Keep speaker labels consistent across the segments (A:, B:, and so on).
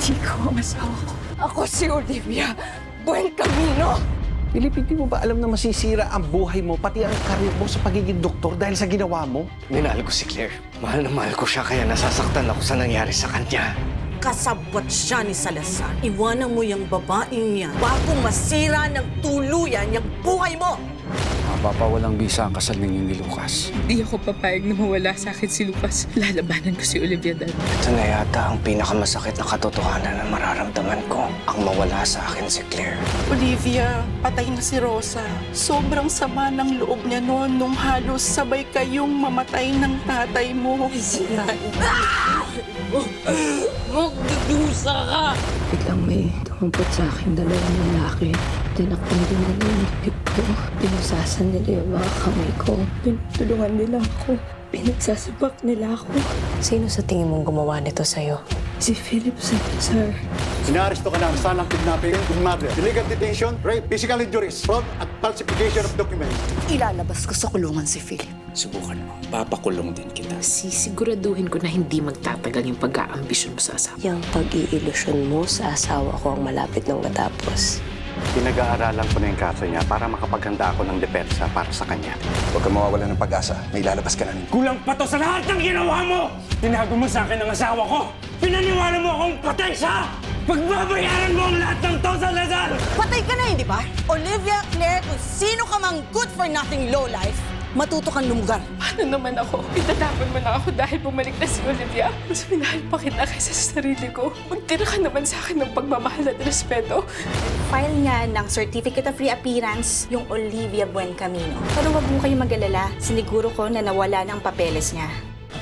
A: Hindi ko ang asawa ko. Ako si Olivia Buencamino.
B: Philip, hindi mo ba alam na masisira ang buhay mo, pati ang karir mo sa pagiging doktor dahil sa ginawa mo?
C: Minahal ko si Claire. Mahal na mahal ko siya kaya nasasaktan ako sa nangyari sa kanya.
D: Kasabwat siya ni Salazar. Iwanan mo yung babaeng niya bago masira ng tuluyan yung buhay mo!
E: Mapapawalang bisa ang kasal ninyo ni Lucas.
A: Hindi ako papayag na mawala sa akin si Lucas. Lalabanan ko si Olivia dahil
C: Ito na yata ang pinakamasakit na katotohanan na mararamdaman ko. Ang mawala sa akin si Claire.
F: Olivia, patay na si Rosa. Sobrang sama ng loob niya noon nung halos sabay kayong mamatay ng tatay mo.
D: Magdudusa ka!
A: biglang may tumampot sa akin dalawang lalaki. Tinakpan din nila yung bibig ko. Pinusasan nila yung mga kamay ko. Pinutulungan nila ako. Pinagsasapak nila ako.
G: Sino sa tingin mong gumawa nito sa'yo?
A: Si Philip Salazar.
H: Inaaresto ka na sa salang kidnapping, murder, illegal detention, rape, physical injuries, fraud at falsification of documents.
F: Ilalabas ko sa kulungan si Philip.
E: Subukan mo. Papakulong din kita.
I: Sisiguraduhin ko na hindi magtatagal yung pag-aambisyon mo sa asawa.
G: Yung pag-iilusyon mo sa asawa ko ang malapit nang matapos.
H: Pinag-aaralan ko na yung kaso niya para makapaghanda ako ng depensa para sa kanya.
J: Huwag kang mawawala ng pag-asa. May lalabas ka na rin.
C: Kulang pa to sa lahat ng ginawa mo! Tinago mo sa akin ang asawa ko! Pinaniwala mo akong patay siya! Pagbabayaran mo ang lahat ng to sa Lazar!
D: Patay ka na, hindi ba? Olivia, Claire, kung sino ka mang good-for-nothing lowlife, matuto kang lumugar.
A: Paano naman ako? Itatapon mo na ako dahil bumalik na si Olivia. Mas minahal pa kita kaysa sa sarili ko. Magtira ka naman sa akin ng pagmamahal at respeto.
K: File niya ng Certificate of Reappearance yung Olivia Buencamino. Pero wag mo kayo mag-alala. Siniguro ko na nawala ng papeles niya.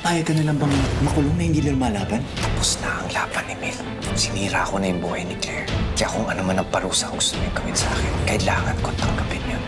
J: Papayag ka na lang bang makulong na hindi na lumalaban?
C: Tapos na ang laban ni Mel. Sinira ko na yung buhay ni Claire. Kaya kung ano man ang parusa ang gusto niyang gawin sa akin, kailangan ko tanggapin yun.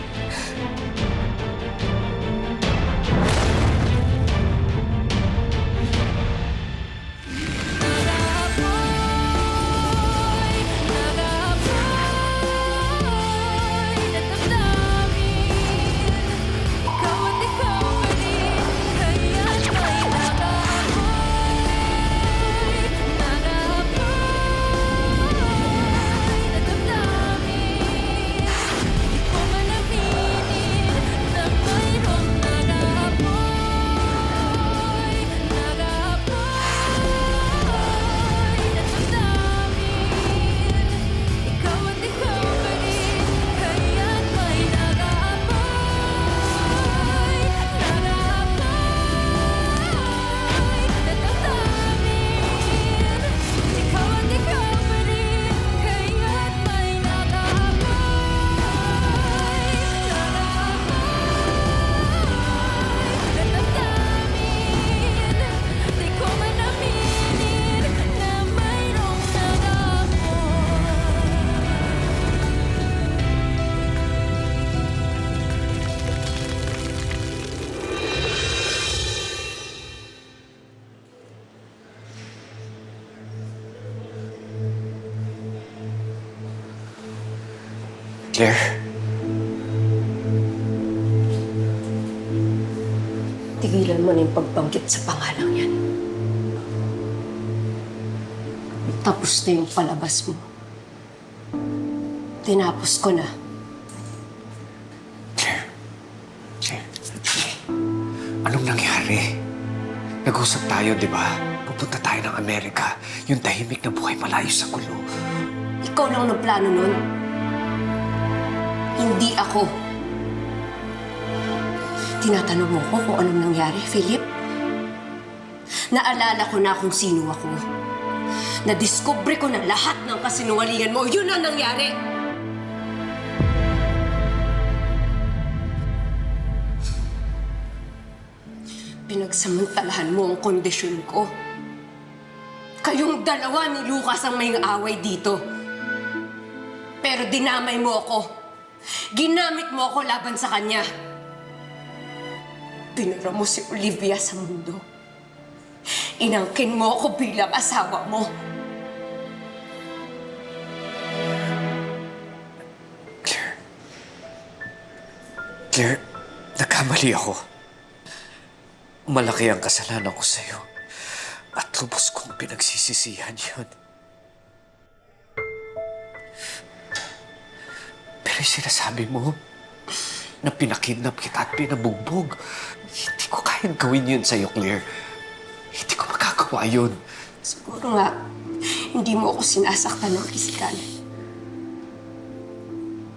C: Claire?
G: Tigilan mo na yung pagbanggit sa pangalang yan. Tapos na yung palabas mo. Tinapos ko na.
C: Claire? Claire? Anong nangyari? Nag-usap tayo, di ba? Pupunta tayo ng Amerika. Yung tahimik na buhay malayo sa gulo.
G: Ikaw lang ng plano nun. Hindi ako. Tinatanong mo ko kung anong nangyari, Philip? Naalala ko na kung sino ako. Nadiskubre ko na lahat ng kasinungalingan mo. Yun ang nangyari! Pinagsamantalahan mo ang kondisyon ko. Kayong dalawa ni Lucas ang may away dito. Pero dinamay mo ako. Ginamit mo ako laban sa kanya. Pinara mo si Olivia sa mundo. Inangkin mo ako bilang asawa mo.
C: Claire, nagkamali ako. Malaki ang kasalanan ko sa'yo. At lubos kong pinagsisisihan yun. Pero yung sinasabi mo, na pinakidnap kita at pinabugbog, hindi ko kayang gawin yun sa'yo, Claire. Hindi ko magagawa yun.
G: Siguro nga, hindi mo ako sinasaktan ng pisikal.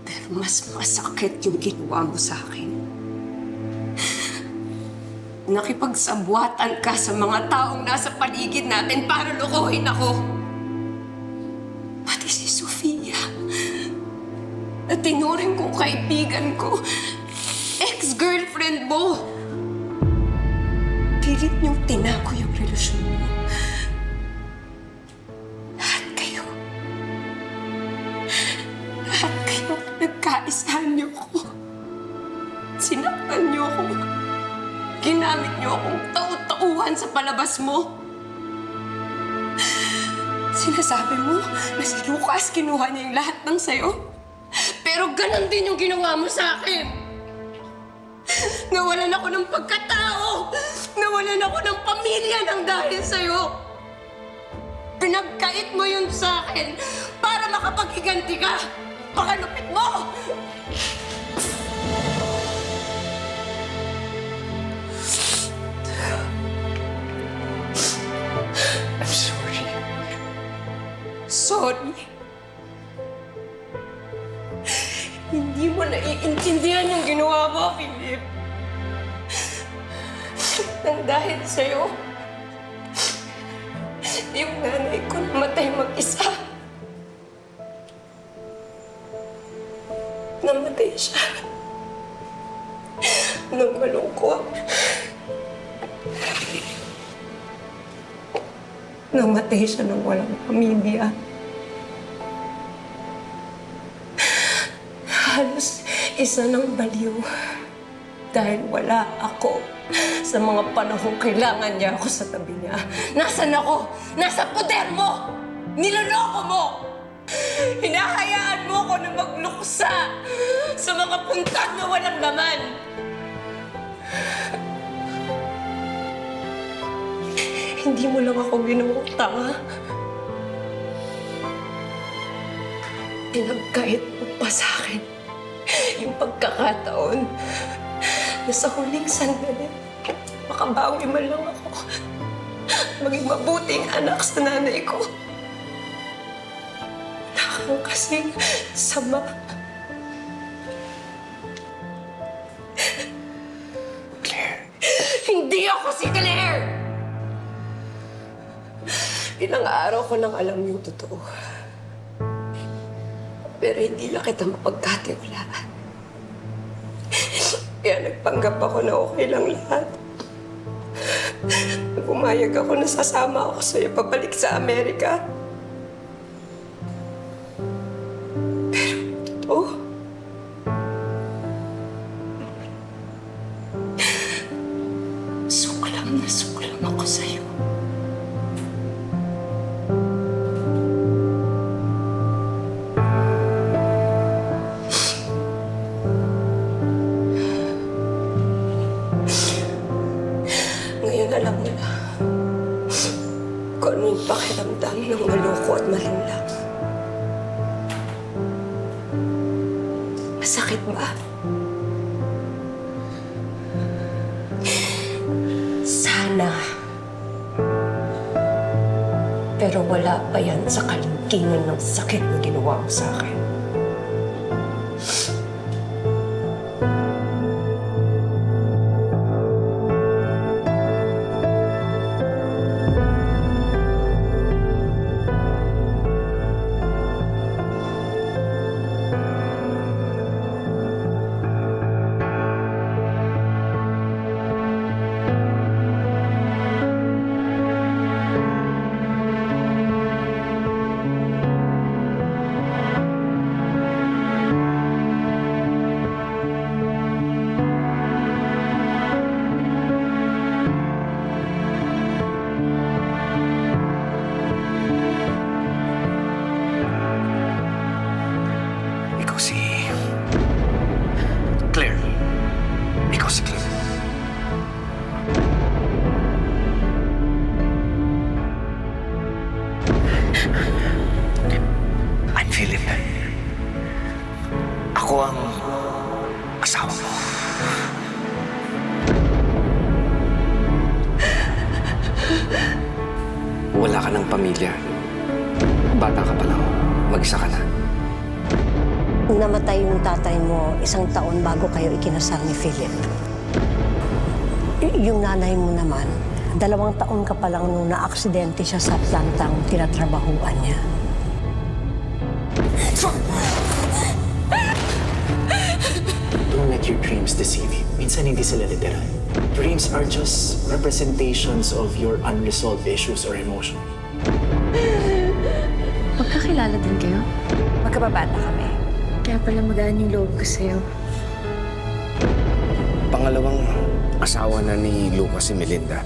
G: Pero mas masakit yung ginawa mo sa akin. Nakipagsabwatan ka sa mga taong nasa paligid natin para lokohin ako. Pati si Sofia, na tinuring kong kaibigan ko, ex-girlfriend mo. Pilit niyong tinako yung relasyon mo. Lahat kayo nagkaisahan niyo ko. Sinaktan niyo ko. Ginamit niyo akong tau-tauhan sa palabas mo. Sinasabi mo na si Lucas kinuha niya yung lahat ng sayo. Pero ganun din yung ginawa mo sa akin. Nawalan ako ng pagkatao. Nawalan ako ng pamilya ng dahil sa'yo. Pinagkait mo yun sa akin para makapaghiganti ka. Pakalupit mo!
C: I'm sorry.
G: Sorry. Hindi mo naiintindihan yung ginawa mo, Philip. Nang dahil sa'yo, yung nanay ko namatay mag-isa. Namatay siya. Nang malungkot. Namatay siya nang walang pamilya. Halos isa ng baliw. Dahil wala ako sa mga panahong kailangan niya ako sa tabi niya. Nasaan ako? Nasa poder mo! Niloloko mo! Hinahayaan mo ako na magluksa sa mga puntag na walang laman. Hindi mo lang ako ginawang tanga. Pinagkait mo pa sa akin yung pagkakataon na sa huling sandali, makabawi man lang ako. Maging mabuting anak sa nanay ko. Wala kang kasing sama.
C: Claire.
G: Hindi ako si Claire! Ilang araw ko nang alam yung totoo. Pero hindi na kita mapagkatiwalaan. Kaya nagpanggap ako na okay lang lahat. Pumayag ako na sasama ako sa'yo pabalik sa Amerika. Pero totoo. Suklam na suklam ako sa'yo. Ngayon alam mo na kung ano yung pakiramdam ng maloko at malinlang. Masakit ba? Sana. Pero wala pa yan sa kalingkingan ng sakit na ginawa mo sa akin.
C: bata ka pa lang. Mag-isa ka na.
L: Namatay yung tatay mo 1 taon bago kayo ikinasal ni Philip. Yung nanay mo naman, 2 taon ka pa lang nung na-aksidente siya sa plantang tinatrabahuan niya.
J: Don't let your dreams deceive you. Minsan hindi sila literal. Dreams are just representations of your unresolved issues or emotions.
A: Magkakilala din kayo?
K: Magkababata kami.
A: Kaya pala magaan yung loob ko sa'yo.
C: Pangalawang asawa na ni Lucas si Melinda.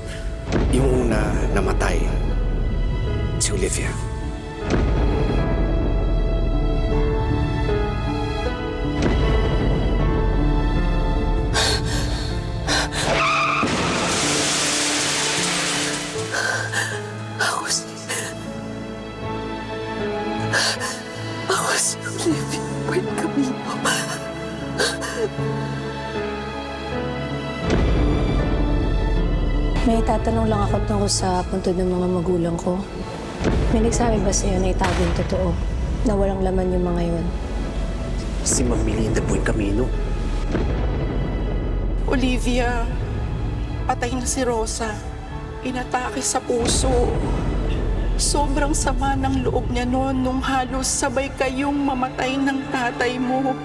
C: Yung una namatay, si Olivia.
F: Ako si Olivia Buen Camino.
A: May tatanong lang ako tungkol sa puntod ng mga magulang ko. May nagsabi ba sa'yo na itago yung totoo? Na walang laman yung mga yun?
J: Si Ma'am Melinda Buen Camino.
F: Olivia, patay na si Rosa. Inatake sa puso. Sobrang sama ng loob niya noon nung halos sabay kayong mamatay ng tatay mo.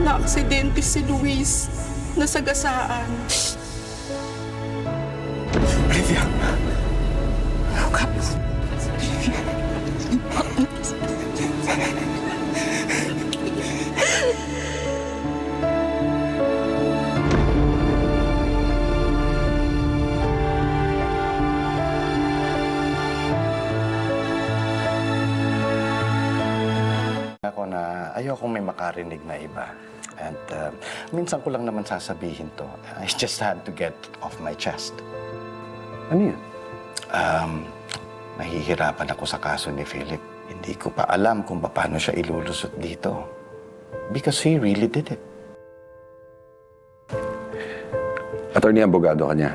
F: Na-aksidente si Luis. Nasagasaan.
C: Olivia!
B: Ako na ayokong may makarinig na iba. And minsan ko lang naman sasabihin to. I just had to get off my chest.
H: Ano yun?
B: Nahihirapan ako sa kaso ni Philip. Hindi ko pa alam kung paano siya ilulusot dito. Because he really did it.
J: Attorney, abogado ka niya.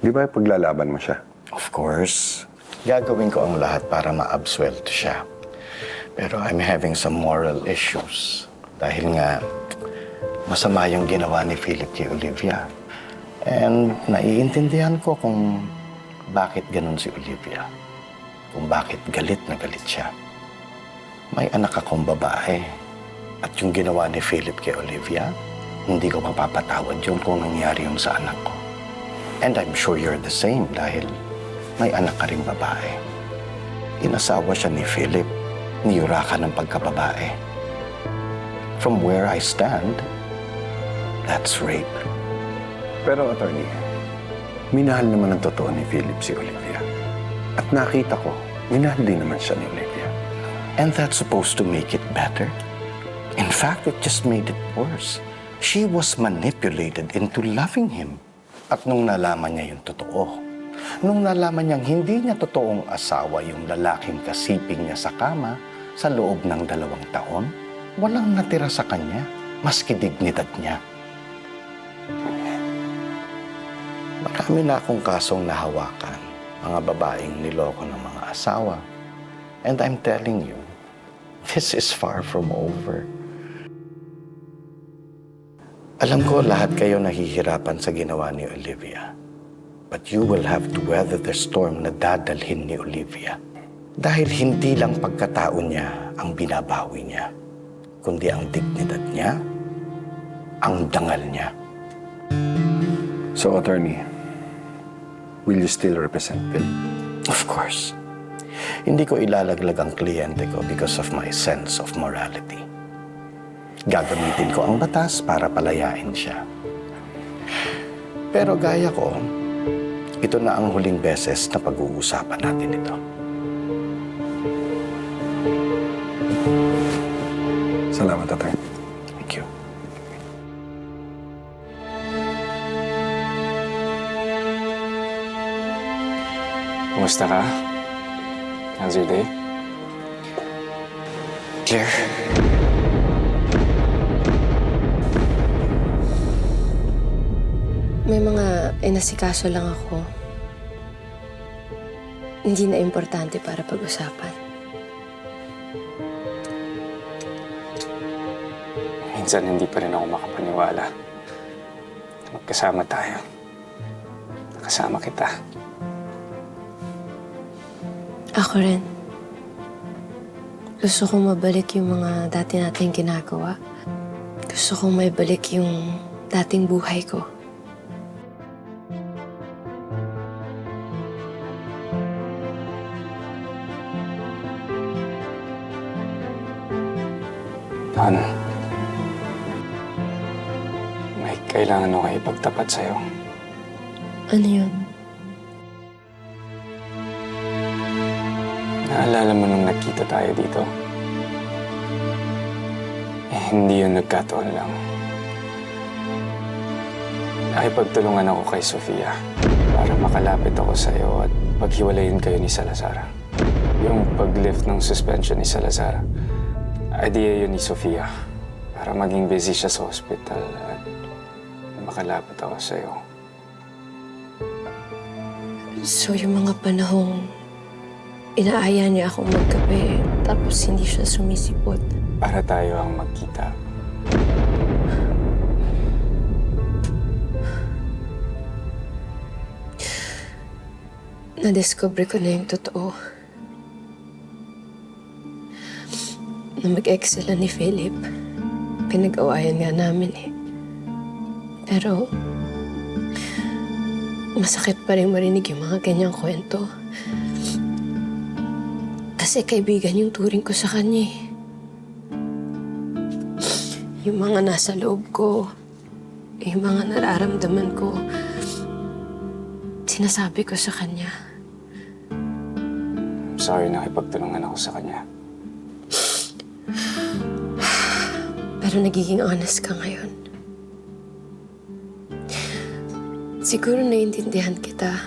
J: Di ba paglalaban mo siya?
B: Of course. Gagawin ko ang lahat para ma-absuelto siya. Pero I'm having some moral issues. Dahil nga, masama yung ginawa ni Philip kay Olivia. And naiintindihan ko kung bakit ganun si Olivia. Kung bakit galit na galit siya. May anak akong babae. At yung ginawa ni Philip kay Olivia, hindi ko mapapatawad yun kung nangyari yun sa anak ko. And I'm sure you're the same dahil may anak ka ring babae. Inasawa siya ni Philip. Niyura ka ng pagkababae. From where I stand, that's rape.
J: Pero, attorney, minahal naman ang totoo ni Philip si Olivia. At nakita ko, minahal din naman siya ni Olivia.
B: And that's supposed to make it better? In fact, it just made it worse. She was manipulated into loving him. At nung nalaman niya yung totoo, nung nalaman niyang hindi niya totoong asawa yung lalaking kasiping niya sa kama sa loob ng 2 taon, walang natira sa kanya, maski dignidad niya. Marami na akong kasong nahawakan, mga babaeng niloko ng mga asawa. And I'm telling you, this is far from over. Alam ko lahat kayo nahihirapan sa ginawa ni Olivia. But you will have to weather the storm na dadalhin ni Olivia. Dahil hindi lang pagkatao niya ang binabawi niya, kundi ang dignidad niya, ang dangal niya.
J: So, attorney, will you still represent Philip?
B: Of course. Hindi ko ilalaglag ang kliyente ko because of my sense of morality. Gagamitin ko ang batas para palayain siya. Pero gaya ko, ito na ang huling beses na pag-uusapan natin ito.
J: Salamat, attorney.
B: Thank you.
E: Kumusta ka? How's your day?
C: Claire?
A: May mga inasikaso lang ako. hindi na importante para pag-usapan.
E: Minsan hindi pa rin ako makapaniwala. Magkasama tayo. Nakasama kita.
A: Ako rin. Gusto kong mabalik yung mga dati nating ginagawa. Gusto kong maibalik yung dating buhay ko.
E: Don, may kailangan ako ipagtapat sa'yo.
A: Ano yun?
E: Naalala mo nung nagkita tayo dito? Hindi yun nagkataon lang. Nakipagtulungan ako kay Sofia para makalapit ako sa'yo at paghiwalayin kayo ni Salazar. Yung pag-lift ng suspension ni Salazar, idea yun ni Sofia para maging busy siya sa hospital at makalapit ako sa'yo.
A: So yung mga panahong inaaya niya akong magkape tapos hindi siya sumisipot.
E: Para tayo ang magkita.
A: Nadiscover ko na yung totoo. Na mag-ex sila ni Philip. Pinag-awayan nga namin eh. Pero masakit pa rin marinig yung mga ganyang kwento. Kasi kaibigan yung turing ko sa kanya eh. Yung mga nasa loob ko, yung mga nararamdaman ko, sinasabi ko sa kanya.
E: Sorry na nakipagtulungan ako sa kanya.
A: Pero nagiging honest ka ngayon. Siguro naiintindihan kita.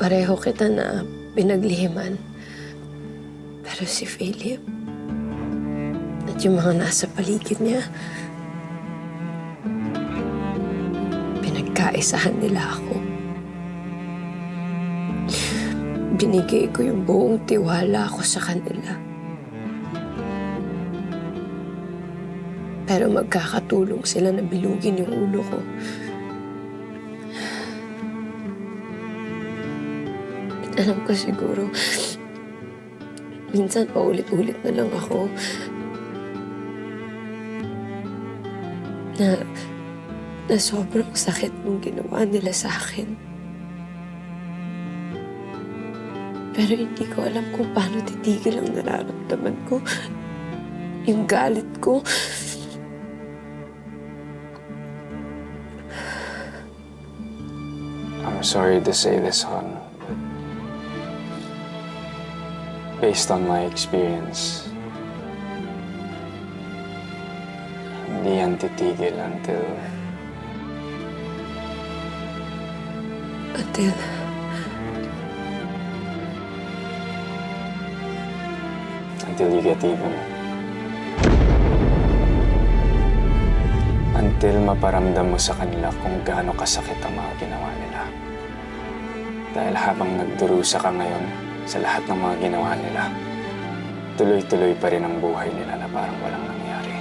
A: Pareho kita na pinaglihiman. Pero si Philip at yung mga nasa paligid niya, pinagkaisahan nila ako. Binigay ko yung buong tiwala ko sa kanila. Pero magkakatulong sila na bilugin yung ulo ko. Alam ko siguro, minsan paulit-ulit na lang ako na sobrang sakit ng ginawa nila sa akin. Pero hindi ko alam kung paano titigil ang nararamdaman ko. Yung galit ko.
E: I'm sorry to say this, hon. Based on my experience, hindi yan titigil until you get even. Until maparamdam mo sa kanila kung gaano kasakit ang mga ginawa nila. Dahil habang nagdurusa ka ngayon sa lahat ng mga ginawa nila, tuloy-tuloy pa rin ang buhay nila na parang walang nangyari.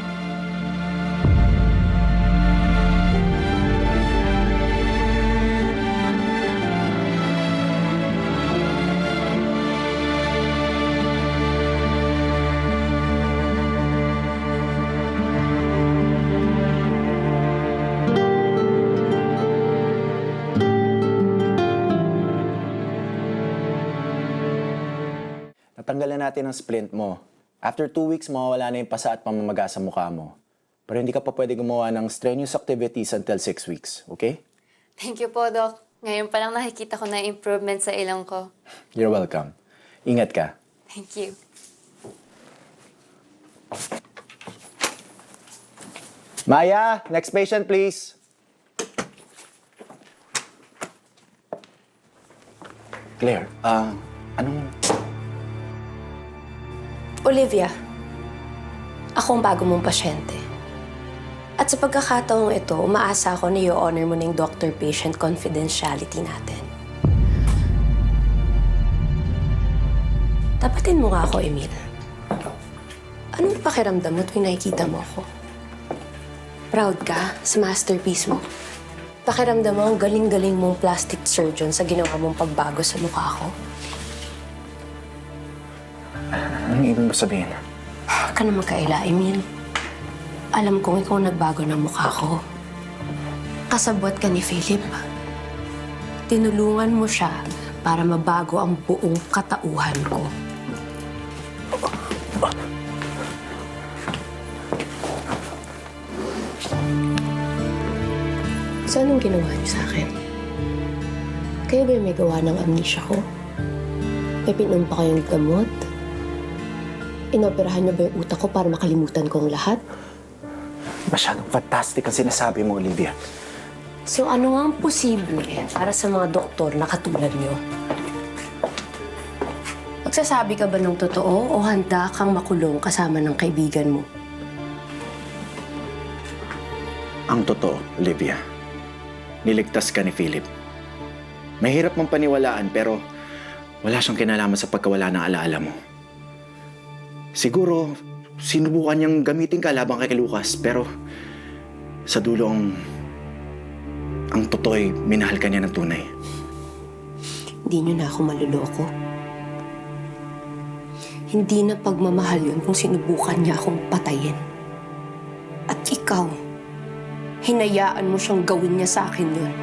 J: Natanggalan natin ang splint mo. After 2 weeks, mawawala na yung pasa at pamamaga sa mukha mo. Pero hindi ka pa pwede gumawa ng strenuous activities until 6 weeks, okay?
M: Thank you po, Doc. Ngayon pa lang nakikita ko na improvement sa ilong ko.
J: You're welcome. Ingat ka.
M: Thank you.
J: Maya, next patient, please. Claire, anong...
A: Olivia, ako ang bago mong pasyente. At sa pagkakataong ito, umaasa ako na i-honor mo na yung doctor-patient confidentiality natin. Tapatin mo nga ako, Emil. Anong pakiramdam mo tuwing nakikita mo ako? Proud ka sa masterpiece mo? Pakiramdam mo ang galing-galing mong plastic surgeon sa ginawa mong pagbago sa mukha ko?
J: Anong ibig mo sabihin?
A: Huwag ka na magkaila, Emil. Alam kong ikaw nagbago ng mukha ko. Kasabot ka ni Philip. Tinulungan mo siya para mabago ang buong katauhan ko. So, anong ginawa niyo sa akin? Kayo ba yung may gawa ng amnesia ko? May pinom pa kayong gamot? Inoperahan niyo ba yung utak ko para makalimutan ko ang lahat?
J: Masyadong fantastic ang sinasabi mo, Olivia.
A: So ano nga ang posible para sa mga doktor na katulad niyo? Magsasabi ka ba ng totoo o handa kang makulong kasama ng kaibigan mo?
J: Ang totoo, Olivia. Niligtas ka ni Philip. Mahirap mong paniwalaan pero wala siyang kinalaman sa pagkawala ng alaala mo. Siguro, sinubukan niyang gamitin ka labang kay Lucas pero sa dulo ang totoo'y minahal ka niya ng tunay.
A: Hindi niyo na ako maluloko. Hindi na pagmamahal yun kung sinubukan niya akong patayin. At ikaw, hinayaan mo siyang gawin niya sa akin yun.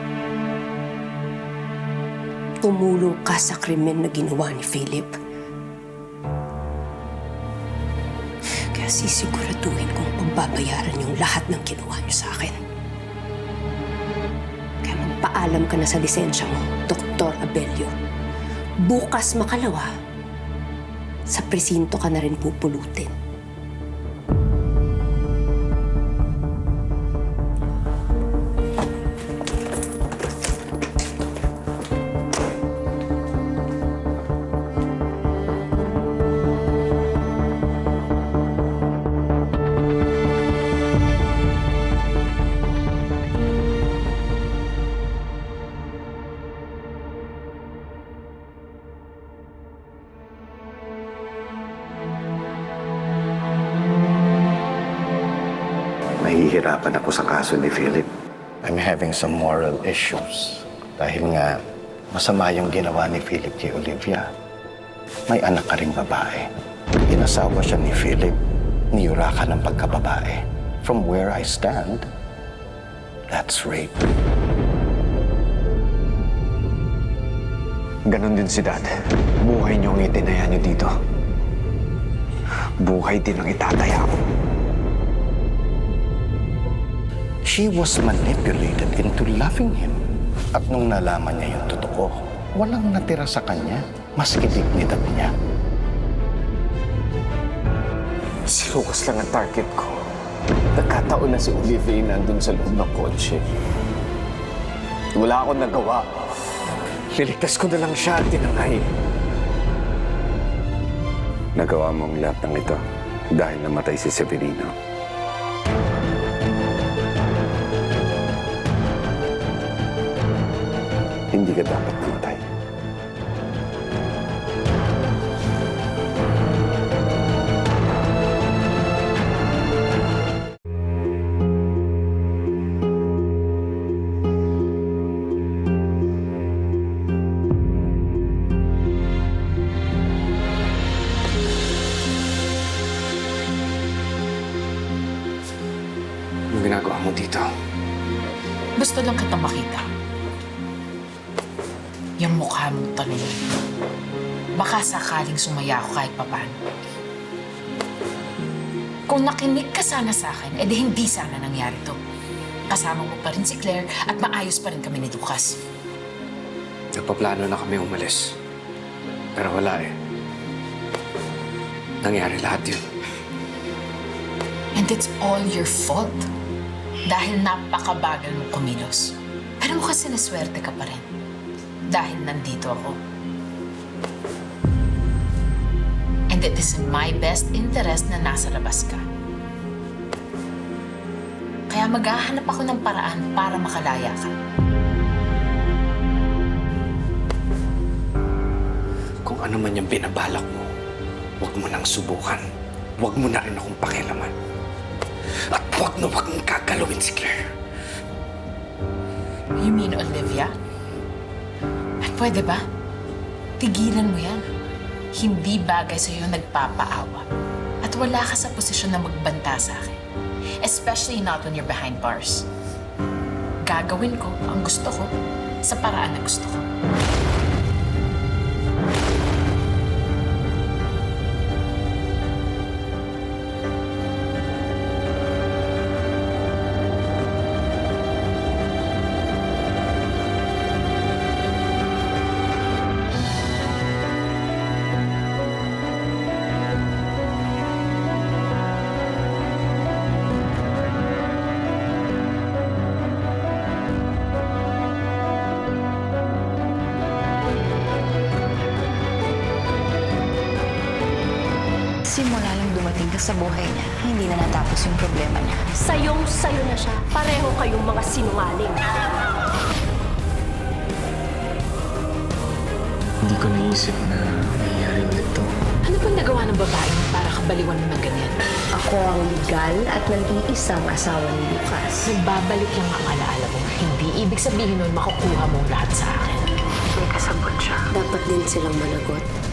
A: Tumulong ka sa krimen na ginawa ni Philip. Kaya sisiguraduhin kong pagbabayaran yung lahat ng ginawa niyo sa akin. Kaya magpaalam ka na sa lisensya mo, Dr. Abelio. Bukas makalawa, sa presinto ka na rin pupulutin.
B: Nahihirapan ako sa kaso ni Philip. I'm having some moral issues. Dahil nga, masama yung ginawa ni Philip kay Olivia. May anak ka ring babae. Inasawa siya ni Philip. Niyura ka ng pagkababae. From where I stand, that's rape.
C: Ganon din si Dad. Buhay niyo ang itinaya niyo dito. Buhay din ang itataya ko.
B: She was manipulated into loving him. At nung nalaman niya yung totoo, walang natira sa kanya, maski dignidad niya.
E: Si Lucas lang ang target ko. Nagkataon na si Olivia nandun sa loob ng kotse. Wala akong nagawa. Niligtas ko na lang siya at tinangay.
N: Nagawa mo ang lahat ng ito dahil namatay si Severino. Hindi ka dapat namatay.
C: Anong ginagawa mo dito?
I: Gusto lang kita makita. Yung mukha mong tanong. Baka sakaling sumaya ako kahit papaano. Kung nakinig ka sana sa akin, edi hindi sana nangyari to. Kasama mo pa rin si Claire at maayos pa rin kami ni Lucas.
C: Nagpaplano na kami umalis. Pero wala eh. Nangyari lahat yun.
I: And it's all your fault. Dahil napakabagal mong kumilos. Pero mukhang sinaswerte ka pa rin. Dahil nandito ako. And it is in my best interest na nasa labas ka. Kaya maghahanap ako ng paraan para makalaya ka.
C: Kung ano man yung binabalak mo, Huwag mo nang subukan. Huwag mo na rin akong pakialaman. At huwag mong kagalawin si Claire.
I: You mean Olivia? At pwede ba? Tigilan mo yan. Hindi bagay sa'yo nagpapaawa. At wala ka sa posisyon na magbanta sa akin. Especially not when you're behind bars. Gagawin ko ang gusto ko sa paraan na gusto ko.
K: Simula lang dumating ka sa buhay niya, hindi na natapos yung problema niya.
A: Sayong-sayo na siya. Pareho kayong mga sinungaling.
E: Hindi ko naisip na nangyayari ulit to.
I: Ano bang nagawa ng babae para kabaliwan mo ng ganyan?
A: Ako ang legal at nag-iisang asawa ni Lucas.
I: Nagbabalik lang ang alaala mo. Hindi ibig sabihin nun makukuha mo lahat sa akin.
A: May kasabot siya. Dapat din silang managot.